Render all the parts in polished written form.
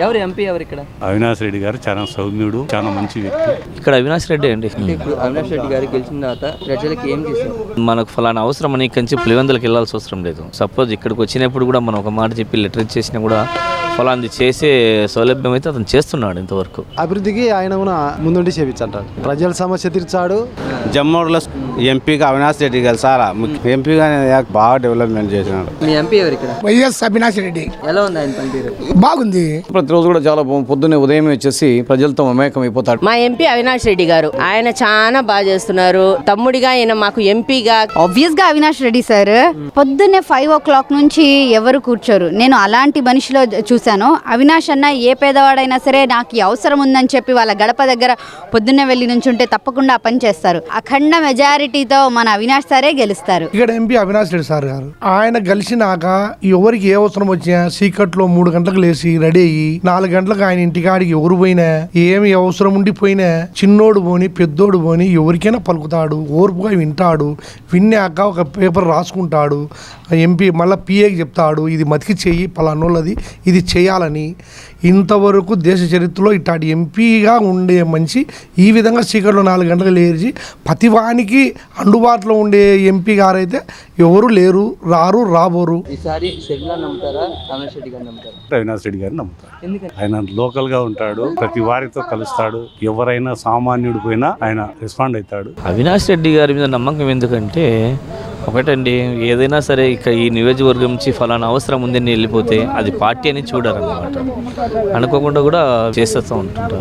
ఎవరు ఎంపీ ఎవరు ఇక్కడ? అవినాష్ రెడ్డి గారు చాలా సౌమ్యుడు, చాలా మంచి వ్యక్తి. ఇక్కడ అవినాష్ రెడ్డి అండి. ఇప్పుడు అవినాష్ రెడ్డి గారు గెలిచిన తర్వాత ప్రజలకు ఏం చేశారు? మనకు ఫలానా అవసరం అని కంచి పులివెందులకు వెళ్ళాల్సి అవసరం లేదు. సపోజ్ ఇక్కడికి వచ్చినప్పుడు కూడా మనం ఒక మాట చెప్పి లెటర్ ఇచ్చేసినా కూడా ఫలాంది చేసే సౌలభ్యం అయితే అతను చేస్తున్నాడు. ఇంతవరకు అభివృద్ధికి ఆయన కూడా ముందుండి చేపించంటాడు. ప్రజల సమస్య తీర్చాడు. జమ్మూరులో ఎంపీగా అవినాష్ రెడ్డి గారు సారా ఎంపీగా బాగా డెవలప్మెంట్ చేసినాడు. మీ ఎంపీ ఎవరు ఇక్కడ? వైఎస్ అవినాష్ రెడ్డి. ఎలా ఉంది ఆయన పనితీరు? బాగుంది. ప్రతిరోజు కూడా చాలా పొద్దున్నే ఉదయం వచ్చేసి ప్రజలతో మమేకం అయిపోతాడు. మా ఎంపీ అవినాష్ రెడ్డి గారు ఆయన చాలా బాగా చేస్తున్నారు. తమ్ముడిగా ఆయన మాకు ఎంపీగా ఆబ్వియస్ గా అవినాష్ రెడ్డి సార్ పొద్దున్నే 5 o'clock నుంచి ఎవరు కూర్చోరు. నేను అలాంటి మనిషిలో చూశాను. అవినాష్ అన్న ఏ పేదవాడైనా సరే నాకు ఈ అవసరం ఉందని చెప్పి వాళ్ళ గడప దగ్గర పొద్దున్నే వెళ్ళి నుంచుంటే తప్పకుండా ఆ పని చేస్తారు. అఖండ మెజారిటీతో మన అవినాష్ సారే గెలుస్తారు. ఇక్కడ ఎంపీ అవినాష్ రెడ్డి సార్ గారు ఆయన గెలిచినాక ఎవరికి ఏ అవసరం వచ్చినా సీకట్లో 3 గంటలకు లేచి రెడీ అయ్యి 4 గంటలకు ఆయన ఇంటికాడికి ఎవరు పోయినా ఏమి అవసరం ఉండిపోయినా చిన్నోడు పోని పెద్దోడు పోని ఎవరికైనా పలుకుతాడు, ఓర్పుగా వింటాడు. విన్నాక ఒక పేపర్ రాసుకుంటాడు. ఎంపీ మళ్ళీ పిఏకి చెప్తాడు, ఇది మతికి చెయ్యి పలానోళ్ళది ఇది చేయాలని. ఇంతవరకు దేశ చరిత్రలో ఇట్లాంటి ఎంపీగా ఉండే మనిషి ఈ విధంగా చీకట్లో 4 గంటలకు లేచి ప్రతివానికి అందుబాటులో ఉండే ఎంపీ గారైతే ఎవరు లేరు, రారు, రాబోరు. ఈసారి షర్మిలా నమ్ముతారా అవినాష్ రెడ్డి గారు నమ్ముతారా? అవినాష్ రెడ్డి గారిని నమ్ముతారు. ఎందుకని? ఆయన లోకల్ గా ఉంటాడు, ప్రతి వారితో కలుస్తాడు. ఎవరైనా సామాన్యుడు పోయినా ఆయన రెస్పాండ్ అవుతాడు. అవినాష్ రెడ్డి గారి మీద నమ్మకం ఎందుకంటే ఒకటండి, ఏదైనా సరే ఇక్కడ ఈ నియోజకవర్గం నుంచి ఫలానా అవసరం ఉందని వెళ్ళిపోతే అది పార్టీ అని చూడరన్నమాట. అనుకోకుండా కూడా చేస్తూ ఉంటుంటారు.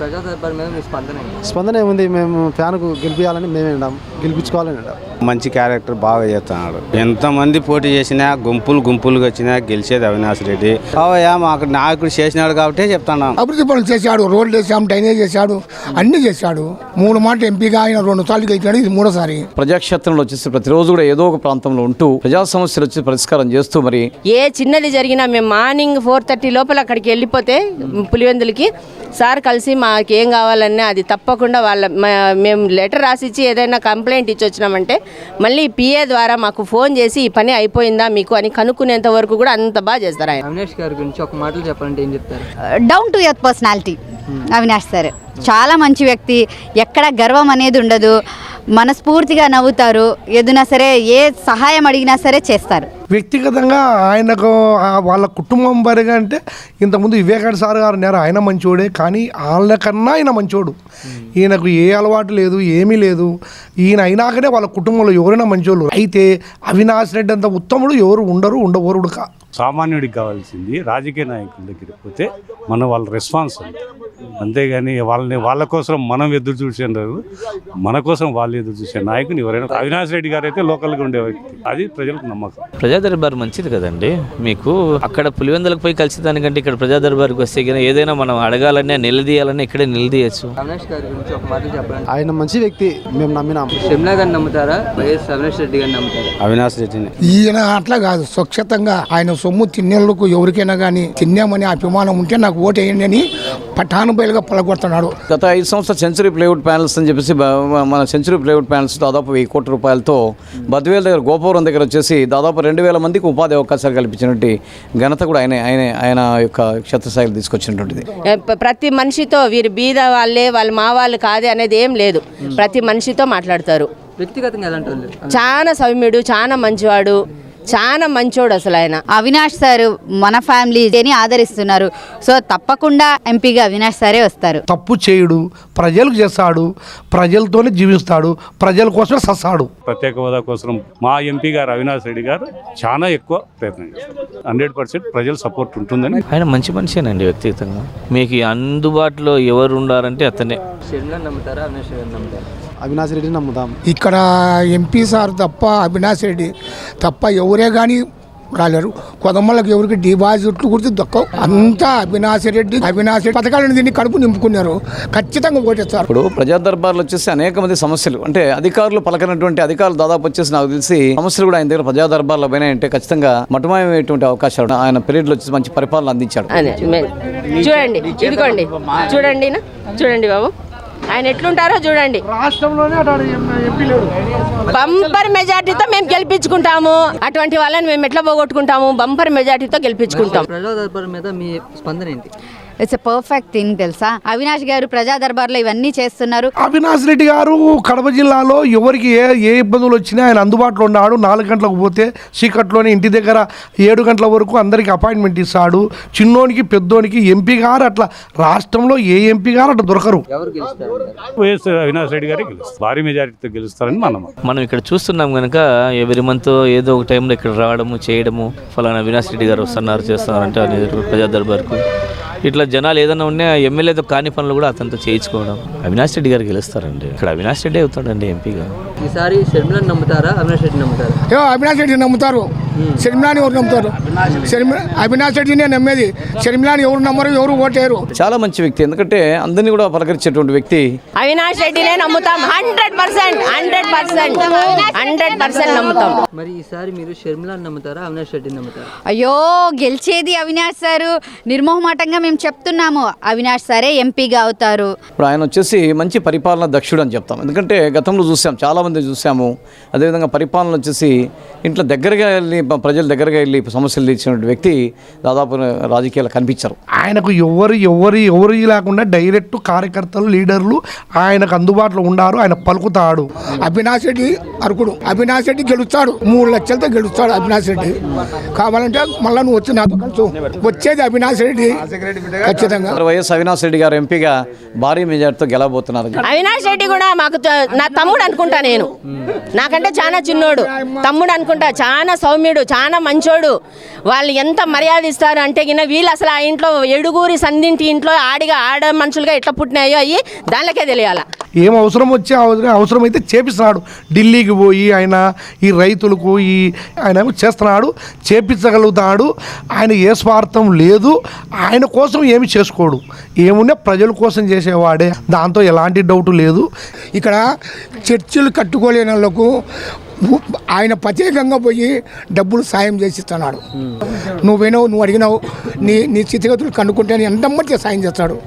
ప్రజా దర్బార్ మీద మీ స్పందన ఏంటి? స్పందన ఏముంది, మేము ఫ్యాన్కు గెలిపించాలని మేమే విన్నాం, గెలిపించుకోవాలని విన్నాం. మంచి క్యారెక్టర్ బాగా చేస్తున్నాడు. ఎంతమంది పోటీ చేసినా గుంపులుగా వచ్చినా గెలిచేది అవినాష్ రెడ్డి. అవయ్యా మాకు నాయకుడు చేసినాడు కాబట్టి చెప్తాను. అభివృద్ధి పనులు చేశాడు, రోడ్లు వేసాం, డ్రైనేజ్ చేశాడు, అన్ని చేశాడు. 3 మాటలు ఎంపీగా ఆయన 2 సార్లు గెలిచాడు, ఇది 3వ సారి. ప్రజాక్షేత్రంలో వచ్చేసి ప్రతిరోజు కూడా ఏదో ఒక ప్రాంతంలో ఉంటూ ప్రజా సమస్యలు వచ్చి పరిష్కారం చేస్తూ మరి ఏ చిన్నది జరిగినా మేము మార్నింగ్ 4:30 లోపల అక్కడికి వెళ్ళిపోతే పులివెందులకి సార్ కలిసి మాకు ఏం కావాలన్నా అది తప్పకుండా మేము లెటర్ రాసిచ్చి ఏదైనా కంప్లైంట్ ఇచ్చి వచ్చినామంటే మళ్ళీ పిఏ ద్వారా మాకు ఫోన్ చేసి ఈ పని అయిపోయిందా మీకు అని కనుక్కునేంత వరకు కూడా అంత బాగా చేస్తారు ఆయన. అవినాష్ గారి గురించి ఒక మాటలు చెప్పాలంటే ఏం చెప్తారు? Down to earth personality Avinash sir. చాలా మంచి వ్యక్తి. ఎక్కడ గర్వం అనేది ఉండదు. మనస్ఫూర్తిగా నవ్వుతారు. ఏదైనా సరే ఏ సహాయం అడిగినా సరే చేస్తారు. వ్యక్తిగతంగా ఆయనకు వాళ్ళ కుటుంబం వరగా అంటే ఇంతకుముందు వివేకానంద సార్ గారు ఉన్నారు, ఆయన మంచోడే. కానీ వాళ్ళకన్నా ఆయన మంచోడు. ఈయనకు ఏ అలవాటు లేదు, ఏమీ లేదు. ఈయన అయినాకనే వాళ్ళ కుటుంబంలో ఎవరైనా మంచోళ్ళు. అయితే అవినాష్ రెడ్డి అంత ఉత్తముడు ఎవరు ఉండబోరు. సామాన్యుడికి కావాల్సింది రాజకీయ నాయకుల దగ్గరికి పోతే మన వాళ్ళ రెస్పాన్స్ అంతేగాని వాళ్ళ కోసం మనం ఎదురు చూసేందుకు మన కోసం వాళ్ళు ఎదురు చూసే నాయకుని ఎవరైనా. అవినాష్ రెడ్డి గారు అయితే లోకల్గా ఉండే వ్యక్తి, అది ప్రజలకు నమ్మకం. ప్రజా దర్బార్ మంచిది కదండి. మీకు అక్కడ పులివెందులకు పోయి కలిసి దానికంటే ఇక్కడ ప్రజా దర్బార్కి వస్తే కానీ ఏదైనా మనం అడగాలన్నా నిలదీయాలన్నా ఇక్కడే నిలదీయచ్చు. అవినాష్ గారి గురించి ఒక మాటలు చెప్పాలంటే ఆయన మంచి వ్యక్తి, మేము నమ్మినాం. షర్మిలా గారిని నమ్ముతారా వైఎస్ అవినాష్ రెడ్డి గారిని నమ్ముతారా? అవినాష్ రెడ్డిని. ఈయన అట్లా కాదు, స్వచ్ఛతంగా ఆయన సొమ్ము తిన్నేళ్ళకు ఎవరికైనా కానీ తిన్నామని అభిమానం ఉంటే నాకు ఓటు వేయండి అని పఠానుబయలుగా పలగొడుతున్నాడు. గత 5 సంవత్సరాల సెంచరీ ప్లైవుడ్ ప్యానల్స్ అని చెప్పేసి మన సెంచరీ ప్లైవుడ్ ప్యానల్స్ దాదాపు 1,000 కోట్ల రూపాయలతో బద్వేల్ దగ్గర గోపురం దగ్గర వచ్చేసి దాదాపు 2,000 మందికి ఉపాధి అవకాశాలు కల్పించినట్టు ఘనత కూడా ఆయన యొక్క క్షేత్రస్థాయిలో తీసుకొచ్చినటువంటిది. ప్రతి మనిషితో వీరు బీద వాళ్ళే వాళ్ళు మా వాళ్ళు కాదే అనేది ఏం లేదు. ప్రతి మనిషితో మాట్లాడతారు. వ్యక్తిగతంగా ఎలాంటి వాళ్ళు? చాలా సౌమ్యుడు, చాలా మంచివాడు, చాలా మంచోడు అసలు ఆయన. అవినాష్ సార్ మన ఫ్యామిలీని ఆదరిస్తున్నారు. సో తప్పకుండా ఎంపీగా అవినాష్ సారే వస్తారు. తప్పు చేయడు, ప్రజలకు చేస్తాడు, ప్రజలతోనే జీవిస్తాడు, ప్రజల కోసమే సస్తాడు. ప్రత్యేక హోదా కోసం మా ఎంపీ గారు అవినాష్ రెడ్డి గారు చాలా ఎక్కువ ప్రయత్నం చేస్తారు. 100% ప్రజల సపోర్ట్ ఉంటుందని. ఆయన మంచి మనిషేనండి వ్యక్తిగతంగా. మీకు అందుబాటులో ఎవరు ఉండారంటే అతనే. షర్మిలా నమ్ముతారా అవినాష్ గారిని నమ్ముతారా? అవినాష్ రెడ్డిని నమ్ముతాం. ఇక్కడ ఎంపీ సార్ తప్ప అవినాష్ రెడ్డి తప్ప ఎవరే కానీ రాలేరు. కొదమ్మలకు ఎవరికి డిపాజిట్లు గుర్తు దక్కవు. అంతా అవినాష్ రెడ్డి పథకాలను దీన్ని కడుపు నింపుకున్నారు. ఖచ్చితంగా ఓటేస్తారు. ఇప్పుడు ప్రజా దర్బార్లు వచ్చేసి అనేక మంది సమస్యలు అంటే అధికారులు పలకనటువంటి అధికారులు దాదాపు వచ్చేసి నాకు తెలిసి సమస్యలు కూడా ఆయన దగ్గర ప్రజా దర్బార్లో పోయినాయంటే ఖచ్చితంగా మటుమాయమైనటువంటి అవకాశాలు. ఆయన పీరియడ్లో వచ్చేసి మంచి పరిపాలన అందించాడు. చూడండి, ఇదిగోండి, చూడండి బాబు, ఆయన ఎట్లుంటారో చూడండి. రాష్ట్రంలోనే అటు ఎంపీ లేడు. బంపర్ మెజార్టీతో మేము గెలిపించుకుంటాము. అటువంటి వాళ్ళని మేము ఎట్లా పోగొట్టుకుంటాము? బంపర్ మెజార్టీతో గెలిపించుకుంటాం. ప్రజా దర్బార్ మీద మీ స్పందన ఏంటి? ఇట్స్ ఎ పర్ఫెక్ట్ థింగ్ తెలుసా. అవినాష్ గారు ప్రజా దర్బార్లో ఇవన్నీ చేస్తున్నారు. అవినాష్ రెడ్డి గారు కడప జిల్లాలో ఎవరికి ఏ ఇబ్బందులు వచ్చినా ఆయన అందుబాటులో ఉన్నాడు. 4 గంటలకు పోతే చీకట్లోనే ఇంటి దగ్గర 7 గంటల వరకు అందరికి అపాయింట్మెంట్ ఇస్తాడు. చిన్నోనికి పెద్దోనికి ఎంపీ గారు అట్లా రాష్ట్రంలో ఏ ఎంపీ గారు అట్లా దొరకరు. ఎవరు గెలుస్తారు? వైఎస్ అవినాష్ రెడ్డి గారే గెలుస్తారు, భారీ మెజారిటీతో గెలుస్తారని మనం ఇక్కడ చూస్తున్నాం కనుక ఎవరి మంత్ ఏదో ఒక టైంలో ఇక్కడ రావడము చేయడము, ఫలానా అవినాష్ రెడ్డి గారు వస్తున్నారు చేస్తున్నారంటే అనేది ప్రజా దర్బార్కు ఇట్లా జనాలు ఏదైనా ఉన్నా ఎమ్మెల్యేతో కాని పనులు కూడా అతనితో చేయించుకోవడం. అవినాష్ రెడ్డి గారు గెలుస్తారండి. ఇక్కడ అవినాష్ రెడ్డి అవుతాడండి ఎంపీగా. ఈసారి షర్మిలను నమ్ముతారా, అవినాష్ రెడ్డి నమ్ముతారా? అవినాష్ రెడ్డి నమ్ముతారు. షర్మిలాని ఎవరు నమ్ముతారు? అవినాష్ రెడ్డినే నమ్మేది. షర్మిలాని ఎవరు నమ్మరు, ఎవరు ఓటేరు. చాలా మంచి వ్యక్తి, ఎందుకంటే అందరినీ కూడా పలకరించేటువంటి వ్యక్తి. అవినాష్ రెడ్డినే నమ్ముతాం. 100% నమ్ముతాం. మరి ఈసారి మీరు షర్మిలను నమ్ముతారా, అవినాష్ రెడ్డిని నమ్ముతారా? అయ్యో గెలిచేది అవినాష్ సారు. నిర్మోహమాటంగా మేము చెప్తున్నాము, అవినాష్ సారే ఎంపీగా అవుతారు. ఇప్పుడు ఆయన వచ్చేసి మంచి పరిపాలన దక్షుడు అని చెప్తాం. ఎందుకంటే గతంలో చూసాం, చాలామంది చూసాము. అదేవిధంగా పరిపాలన వచ్చేసి ఇంట్లో దగ్గరగా వెళ్ళి ప్రజల దగ్గరగా వెళ్ళి సమస్యలు తీర్చిన వ్యక్తి దాదాపు రాజకీయాలు కనిపించరు. ఆయనకు ఎవరు లేకుండా డైరెక్ట్ కార్యకర్తలు లీడర్లు ఆయనకు అందుబాటులో ఉండారు. ఆయన పలుకుతాడు. అవినాష్ రెడ్డి అరకుడు. అవినాష్ రెడ్డి గెలుస్తాడు. 3 లక్షలతో గెలుస్తాడు అవినాష్ రెడ్డి. కావాలంటే మళ్ళీ నువ్వు వచ్చి నాతో కలిసి వచ్చేది అవినాష్ రెడ్డి ఖచ్చితంగా. వైఎస్ అవినాష్ రెడ్డి గారు ఎంపీగా భారీ మెజార్టీతో గెలవబోతున్నారు. అవినాష్ రెడ్డి కూడా మాకు నా తమ్ముడు అనుకుంటా. నేను నాకంటే చాలా చిన్నోడు, తమ్ముడు అనుకుంటా. చాలా సౌమ్యుడు, చాలా మంచోడు. వాళ్ళు ఎంత మర్యాద ఇస్తారు అంటే వీళ్ళు అసలు ఆ ఇంట్లో 7 సందింటి ఇంట్లో ఆడ మనుషులుగా ఎట్లా పుట్టినాయో అయ్యి దానికే తెలియాల. ఏం అవసరం వచ్చి అవసరమైతే చేపిస్తున్నాడు. ఢిల్లీకి పోయి ఆయన ఈ రైతులకు ఆయన చేస్తున్నాడు, చేపించగలుగుతాడు. ఆయన ఏ స్వార్థం లేదు. ఆయన కోసం ఏమి చేసుకోడు. ఏమున్నా ప్రజల కోసం చేసేవాడే, దాంతో ఎలాంటి డౌట్ లేదు. ఇక్కడ చర్చిలు కట్టుకోలేని వాళ్ళకు ఆయన ప్రత్యేకంగా పోయి డబ్బులు సాయం చేసిస్తున్నాడు. నువ్వు అడిగినావు, నీ స్థితిగతులు కనుక్కుంటే ఎంత మంచిగా సాయం చేస్తాడు.